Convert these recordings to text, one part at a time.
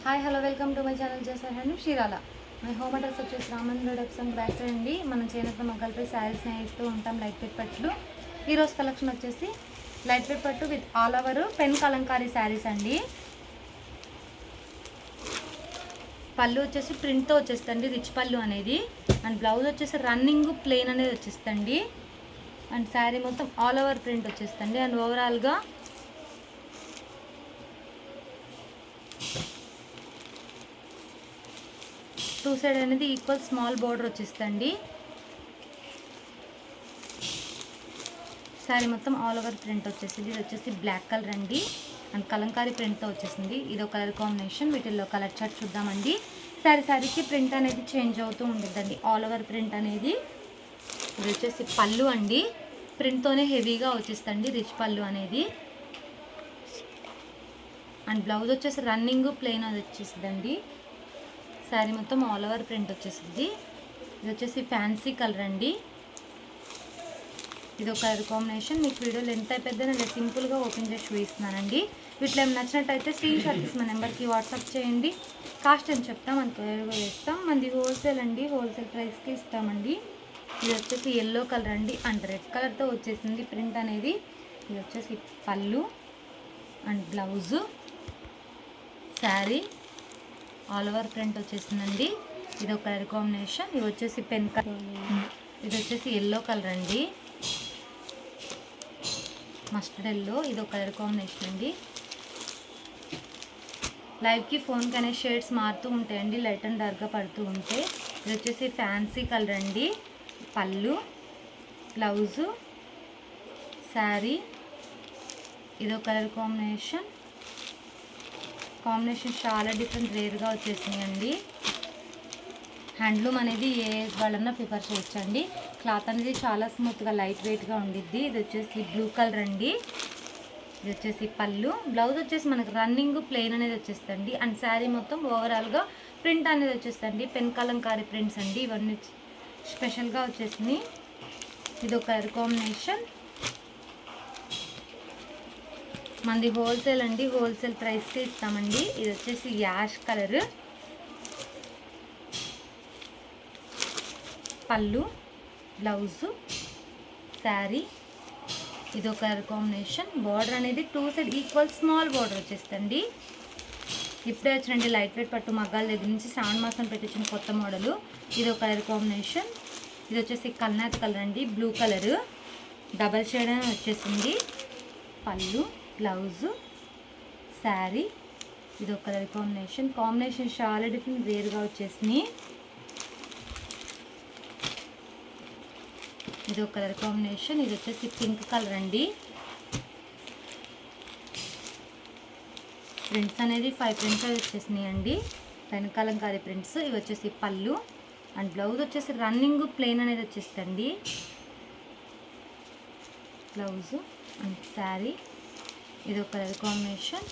Hi hello welcome to my channel చేశాను Chirala. My home address వచ్చేసి రామంద్ర డెప్సన్ back side అండి. మనం చేనేత మొగ్గలపై శారీస్ ఇస్తూ ఉంటాం లైట్ వెయిట్ పట్లు. ఈరోజు కలెక్షన్ వచ్చేసి లైట్ వెయిట్ పట్టు with all over pen Kalamkari saris అండి. పళ్ళు వచ్చేసి ప్రింట్తో వచ్చేస్తండి, రిచ్ పళ్ళు అనేది. అండ్ బ్లౌజ్ వచ్చేసి రన్నింగ్ ప్లెయిన్ అనేది వచ్చేస్తండి. అండ్ శారీ మొత్తం ఆల్ ఓవర్ ప్రింట్ వచ్చేస్తండి. అండ్ ఓవరాల్గా టూ సైడ్ అనేది ఈక్వల్ స్మాల్ బోర్డర్ వచ్చేస్తండి. శారీ మొత్తం ఆల్ ఓవర్ ప్రింట్ వచ్చేసింది. ఇది వచ్చేసి బ్లాక్ కలర్ అండి. అండ్ కలంకారీ ప్రింట్తో వచ్చేసింది. ఇది ఒక కలర్ కాంబినేషన్. వీటిల్లో కలర్ చార్ట్ చూద్దామండి. శారీకి ప్రింట్ అనేది చేంజ్ అవుతూ ఉంటుందండి. ఆల్ ఓవర్ ప్రింట్ అనేది. ఇది వచ్చేసి పళ్ళు అండి. ప్రింట్తోనే హెవీగా వచ్చేస్తుంది రిచ్ పళ్ళు అనేది. అండ్ బ్లౌజ్ వచ్చేసి రన్నింగ్ ప్లెయిన్ అది వచ్చేసిందండి. శారీ మొత్తం ఆల్ ఓవర్ ప్రింట్ వచ్చేసింది. ఇది వచ్చేసి ఫ్యాన్సీ కలర్ అండి. ఇది ఒక కలర్ కాంబినేషన్. మీకు వీడియోలో ఎంత పెద్దగా నేను సింపుల్గా ఓపెన్ చేసి చూపిస్తున్నానండి. వీటిలో ఏమైనా నచ్చినట్టయితే స్క్రీన్ షాట్ తీసి మన నెంబర్కి వాట్సాప్ చేయండి. కాస్ట్ అని చెప్తాం, మనకు వేరుగా వేస్తాం. మనది హోల్సేల్ అండి, హోల్సేల్ ప్రైస్కి ఇస్తామండి. ఇది వచ్చేసి ఎల్లో కలర్ అండి. అండ్ రెడ్ కలర్తో వచ్చేసింది ప్రింట్ అనేది. ఇది వచ్చేసి పళ్ళు and blouse, sari all over print వచ్చేసిందండి. ఇది ఒక కలర్ కాంబినేషన్. ఇది వచ్చేసి పెన్ కలర్. ఇది వచ్చేసి ఎల్లో కలర్ అండి, మస్టర్డ్ ఎల్లో. ఇది ఒక కలర్ కాంబినేషన్ అండి. లైవ్కి ఫోన్కి అనే షేడ్స్ మారుతూ ఉంటాయండి, లైట్ అండ్ డార్క్గా పడుతూ ఉంటే. ఇది వచ్చేసి ఫ్యాన్సీ కలర్ అండి. పళ్ళు, బ్లౌజు, శారీ. ఇది ఒక కలర్ కాంబినేషన్ చాలా డిఫరెంట్ రేర్గా వచ్చేసినాయండి. హ్యాండ్లూమ్ అనేది ఏ ఏజ్ వాళ్ళన్నా ప్రిఫర్ చేయొచ్చండి. క్లాత్ అనేది చాలా స్మూత్గా లైట్ వెయిట్గా ఉండిద్ది. ఇది వచ్చేసి బ్లూ కలర్ అండి. ఇది వచ్చేసి పళ్ళు. బ్లౌజ్ వచ్చేసి మనకు రన్నింగ్ ప్లెయిన్ అనేది వచ్చేస్తుంది. అండ్ శారీ మొత్తం ఓవరాల్గా ప్రింట్ అనేది వచ్చేస్తుంది. పెన్ కలంకారీ ప్రింట్స్ అండి ఇవన్నీ స్పెషల్గా వచ్చేసినాయి. ఇది ఒక కలర్ కాంబినేషన్. మనది హోల్సేల్ అండి, హోల్సేల్ ప్రైస్కి ఇస్తామండి. ఇది వచ్చేసి యాష్ కలర్. పళ్ళు, బ్లౌజు, శారీ. ఇది ఒక కలర్ కాంబినేషన్. బార్డర్ అనేది two side equal small border వచ్చేస్తుంది. ఇప్పుడే వచ్చినండి లైట్ వెయిట్ పట్టు మగ్గాల దగ్గర నుంచి శ్రావణ మాసం పెట్టించిన కొత్త మోడలు. ఇది ఒక కలర్ కాంబినేషన్. ఇది వచ్చేసి కల్నాథ్ కలర్ అండి, బ్లూ కలరు డబల్ షేడ్ అని వచ్చేసింది. పళ్ళు, బ్లౌజు, శారీ. ఇది ఒక కలర్ కాంబినేషన్ చాలా డిఫరెంట్ వేరుగా వచ్చేసినాయి. ఇది ఒక కలర్ కాంబినేషన్. ఇది వచ్చేసి పింక్ కలర్ అండి. ప్రింట్స్ అనేది 5 ప్రింట్స్ వచ్చేసినాయి అండి, పెన్ కలంకారీ ప్రింట్స్. ఇవి వచ్చేసి పళ్ళు అండ్ బ్లౌజ్ వచ్చేసి రన్నింగ్ ప్లెయిన్ అనేది వచ్చేస్తుంది. Blouse and sari. ఇది ఒక కలర్ కాంబినేషన్.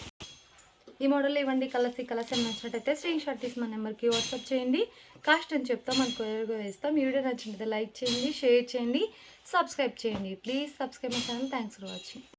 ఈ మోడల్ ఇవ్వండి. కలర్స్ నచ్చినట్టయితే స్క్రీన్ షాట్ తీసి మన నెంబర్కి వాట్సాప్ చేయండి. కాస్ట్ అని చెప్తాం, మనకు వేరుగా వేస్తాం. ఈ వీడియో నచ్చినట్లయితే లైక్ చేయండి, షేర్ చేయండి, సబ్స్క్రైబ్ చేయండి. Please subscribe my channel. Thanks for watching.